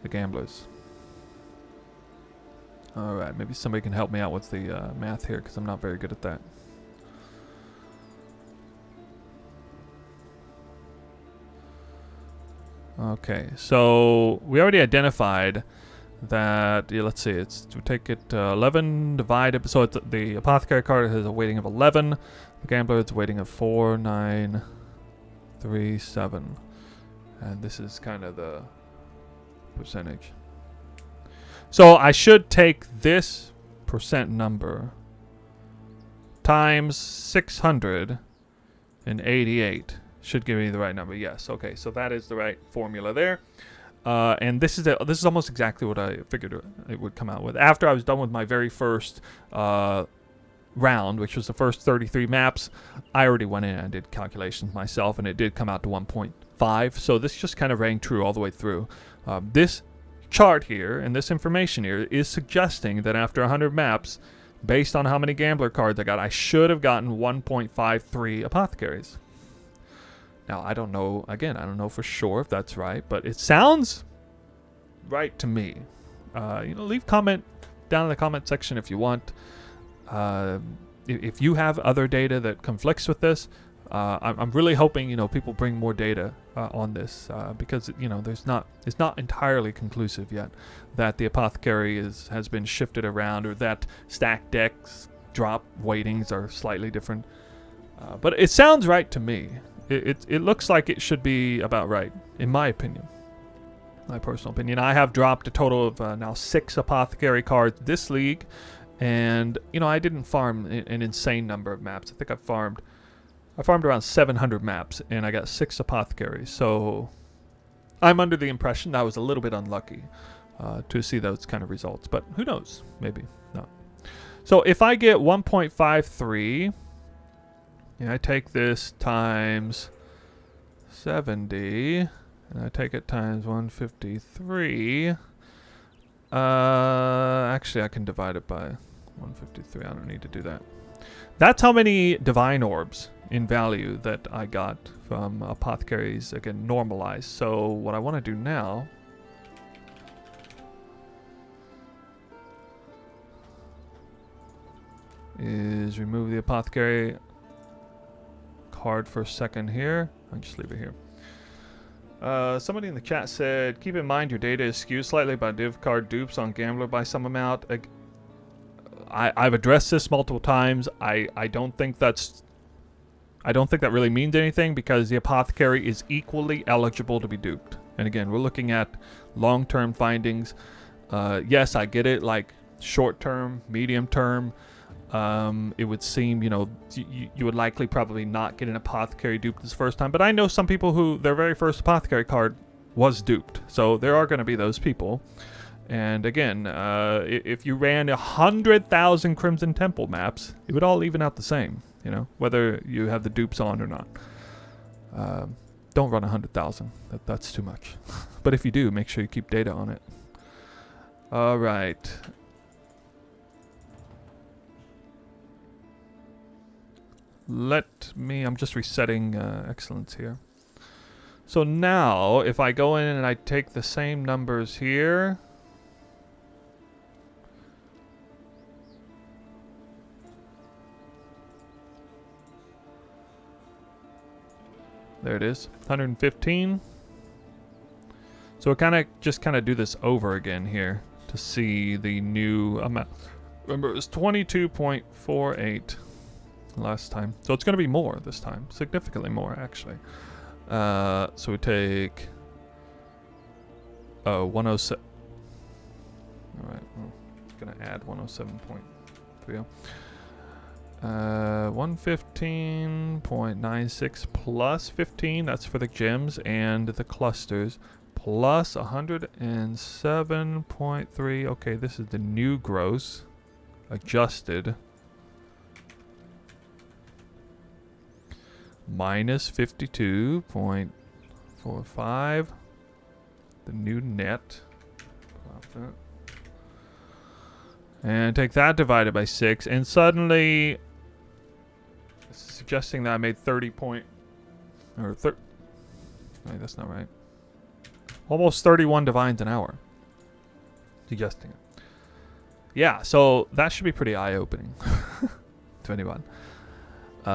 the gamblers. Alright, maybe somebody can help me out with the math here, because I'm not very good at that. Okay, so we already identified that, yeah, let's see, it's to take it 11 divided, so it's, the Apothecary card has a weighting of 11, the gambler has a weighting of 4, 9, 3, 7, and this is kind of the percentage. So I should take this percent number times 688. Should give me the right number. Yes. Okay. So that is the right formula there. And this is almost exactly what I figured it would come out with. After I was done with my very first round, which was the first 33 maps, I already went in and did calculations myself, and it did come out to 1.5. So this just kind of rang true all the way through. This chart here and this information here is suggesting that after 100 maps, based on how many gambler cards I got, I should have gotten 1.53 Apothecaries. Now, I don't know, again, I don't know for sure if that's right, but it sounds right to me. Leave comment down in the comment section if you want. If you have other data that conflicts with this, I'm really hoping, people bring more data on this, because, it's not entirely conclusive yet that the Apothecary has been shifted around, or that stack decks drop weightings are slightly different. But it sounds right to me. It looks like it should be about right, in my opinion. My personal opinion. I have dropped a total of now 6 Apothecary cards this league, and I didn't farm an insane number of maps. I think I farmed around 700 maps, and I got 6 Apothecaries. So I'm under the impression that I was a little bit unlucky to see those kind of results, but who knows? Maybe not. So if I get 1.53. Yeah, I take this times 70, and I take it times 153. Actually, I can divide it by 153. I don't need to do that. That's how many divine orbs in value that I got from Apothecaries, again, normalized. So what I want to do now is remove the Apothecary card for a second here. I'll just leave it here. Somebody in the chat said, keep in mind your data is skewed slightly by div card dupes on gambler by some amount. I've addressed this multiple times. I don't think that really means anything, because the Apothecary is equally eligible to be duped. And again, we're looking at long-term findings. Yes, I get it, like short-term, medium-term. It would seem, you would likely probably not get an Apothecary duped this first time. But I know some people who their very first Apothecary card was duped. So there are going to be those people. And again, if you ran 100,000 Crimson Temple maps, it would all even out the same, whether you have the dupes on or not. Don't run 100,000. That's too much. But if you do, make sure you keep data on it. All right. I'm just resetting excellence here. So now, if I go in and I take the same numbers here, there it is, 115. So we just kind of do this over again here to see the new amount. Remember, it was 22.48 last time. So it's going to be more this time, significantly more actually. So we take 107. All right, well, it's going to add 107.30. 115.96 plus 15, that's for the gems and the clusters, plus 107.3. Okay, this is the new gross, adjusted, minus 52.45, the new net. And take that divided by 6, and suddenly it's suggesting that I made 30 point, or wait, that's not right. Almost 31 divines an hour. Suggesting it. Yeah, so that should be pretty eye-opening to anyone.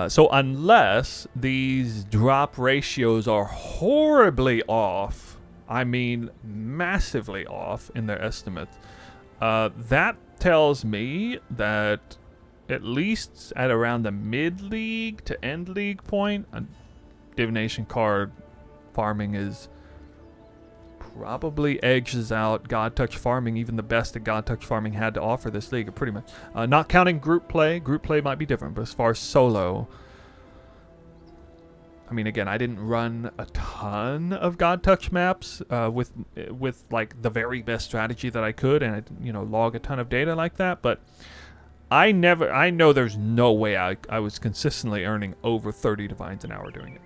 So unless these drop ratios are horribly off, I mean massively off in their estimates, that tells me that at least at around the mid-league to end-league point, divination card farming is probably edges out God Touch farming, even the best that God Touch farming had to offer this league, pretty much. Not counting group play. Group play might be different, but as far as solo, I mean, again, I didn't run a ton of God Touch maps with like the very best strategy that I could, and I didn't, log a ton of data like that. But I know there's no way I was consistently earning over 30 divines an hour doing it.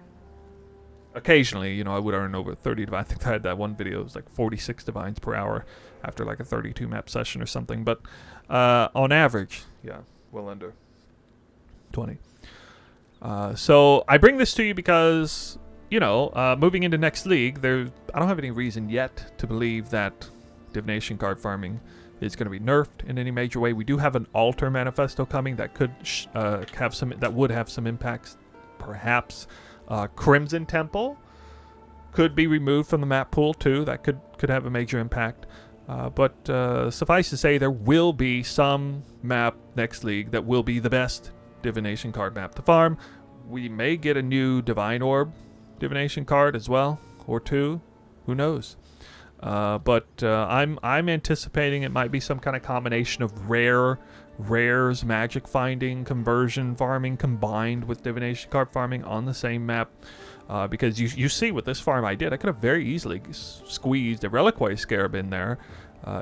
Occasionally, I would earn over 30 divines. I think I had that one video. It was like 46 divines per hour after like a 32 map session or something. But on average, yeah, well under 20. So I bring this to you because, moving into next league, I don't have any reason yet to believe that divination card farming is going to be nerfed in any major way. We do have an altar manifesto coming that could would have some impacts, perhaps. Crimson Temple could be removed from the map pool too. That could have a major impact. But suffice to say, there will be some map next league that will be the best divination card map to farm. We may get a new Divine Orb divination card as well, or two. Who knows? But I'm anticipating it might be some kind of combination of rares, magic finding, conversion farming combined with divination card farming on the same map. Because you see with this farm I did, I could have very easily squeezed a Reliquary Scarab in there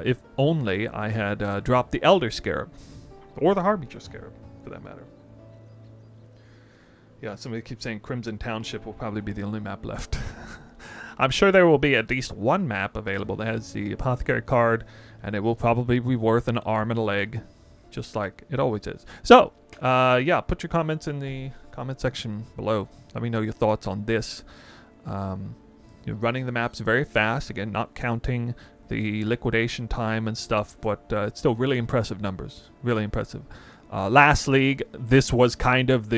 if only I had dropped the Elder Scarab, or the Harbinger Scarab for that matter. Yeah, somebody keeps saying Crimson Township will probably be the only map left. I'm sure there will be at least one map available that has the Apothecary card, and it will probably be worth an arm and a leg, just like it always is. So, yeah, put your comments in the comment section below. Let me know your thoughts on this. Running the maps very fast, again, not counting the liquidation time and stuff, but it's still really impressive numbers. Really impressive. Last league, this was kind of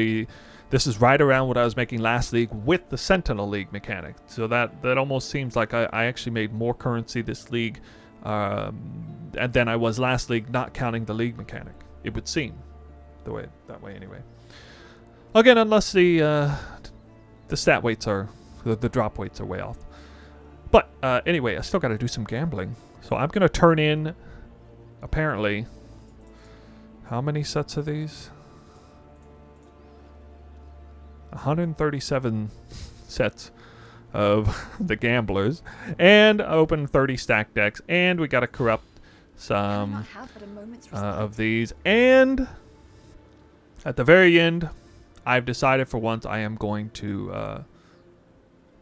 this is right around what I was making last league with the Sentinel League mechanic. So that almost seems like I actually made more currency this league than I was last league, not counting the league mechanic. It would seem that way anyway. Again, unless the stat weights the drop weights are way off. But anyway, I still got to do some gambling. So I'm going to turn in, apparently, how many sets of these? 137 sets of the gamblers, and open 30 stack decks, and we got to corrupt some of these, and at the very end I've decided for once I am going to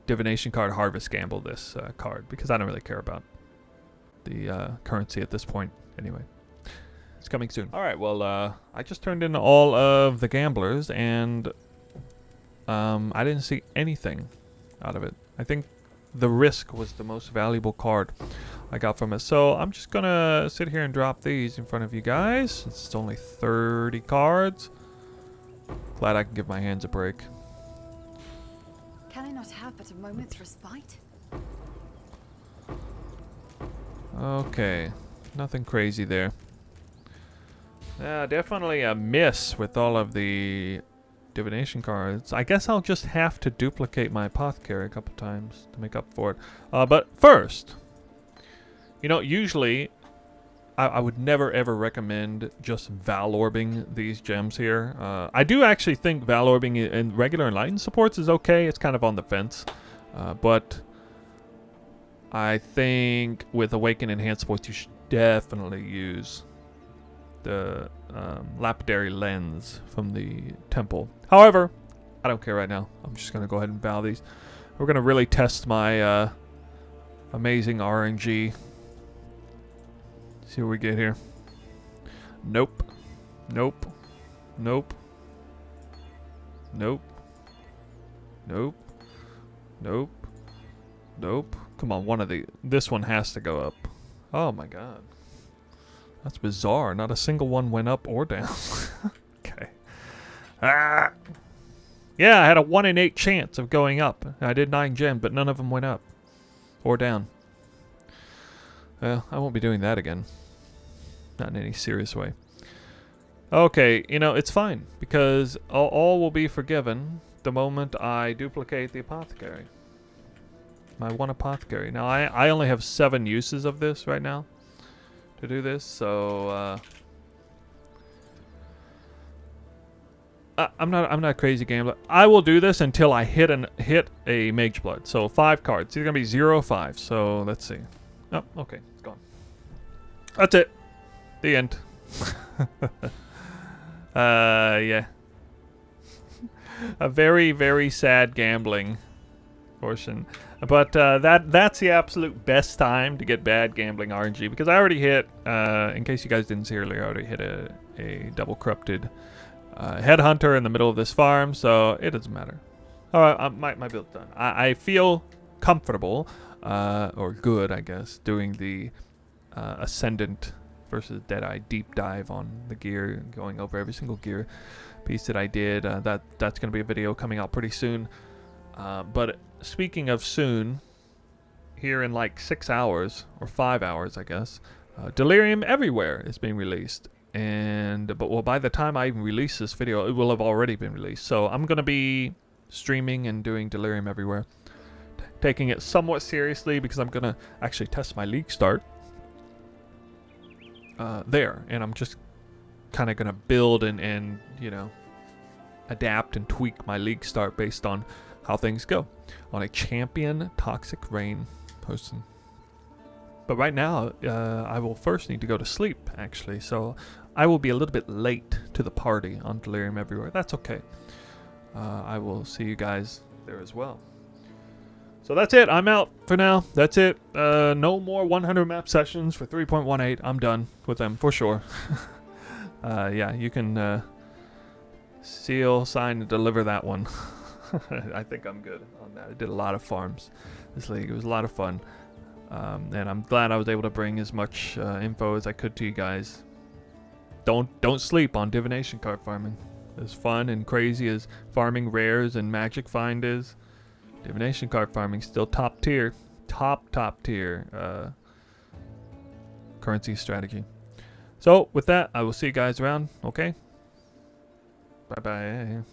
divination card harvest gamble this card, because I don't really care about the currency at this point anyway. It's coming soon. Alright, well I just turned in all of the gamblers, and I didn't see anything out of it. I think the risk was the most valuable card I got from it. So I'm just gonna sit here and drop these in front of you guys. It's only 30 cards. Glad I can give my hands a break. Can I not have but a moment's respite? Okay, nothing crazy there. Definitely a miss with all of the divination cards. I guess I'll just have to duplicate my Apothecary a couple times to make up for it. But first, you know, usually I would never ever recommend just Valorbing these gems here. I do actually think Valorbing in regular Enlightened supports is okay. It's kind of on the fence. But I think with Awaken Enhanced supports, you should definitely use the lapidary lens from the temple. However, I don't care right now. I'm just going to go ahead and Val these. We're going to really test my amazing RNG. See what we get here. Nope. Nope. Nope. Nope. Nope. Nope. Nope. Come on, one of the... This one has to go up. Oh my god. That's bizarre. Not a single one went up or down. Okay. Ah! Yeah, I had a 1 in 8 chance of going up. I did 9 gems, but none of them went up. Or down. Well, I won't be doing that again. Not in any serious way. Okay, you know, it's fine. Because all will be forgiven the moment I duplicate the Apothecary. My one Apothecary. Now, I only have 7 uses of this right now to do this, so I'm not a crazy gambler. I will do this until I hit a Mage Blood. So 5 cards. It's gonna be 0 or 5. So let's see. Oh, okay, it's gone. That's it. The end. Yeah. A very, very sad gambling portion. But that's the absolute best time to get bad gambling RNG, because I already hit, in case you guys didn't see earlier, I already hit a double corrupted headhunter in the middle of this farm, so it doesn't matter. Alright, my build's done. I feel comfortable, or good, I guess, doing the Ascendant versus Deadeye deep dive on the gear, going over every single gear piece that I did. That's going to be a video coming out pretty soon. But speaking of soon, here in like 6 hours, or 5 hours, I guess, Delirium Everywhere is being released. But by the time I even release this video, it will have already been released. So I'm going to be streaming and doing Delirium Everywhere. Taking it somewhat seriously, because I'm going to actually test my league start there. And I'm just kind of going to build and, you know, adapt and tweak my league start based on how things go on a champion Toxic Rain person. But right now, I will first need to go to sleep, actually. So I will be a little bit late to the party on Delirium Everywhere. That's okay. I will see you guys there as well. So that's it. I'm out for now. That's it. No more 100 map sessions for 3.18. I'm done with them for sure. Yeah, you can seal, sign, and deliver that one. I think I'm good on that. I did a lot of farms this league. It was a lot of fun. And I'm glad I was able to bring as much info as I could to you guys. Don't sleep on divination card farming. As fun and crazy as farming rares and magic find is, divination card farming still top tier currency strategy. So with that, I will see you guys around. Okay, bye bye.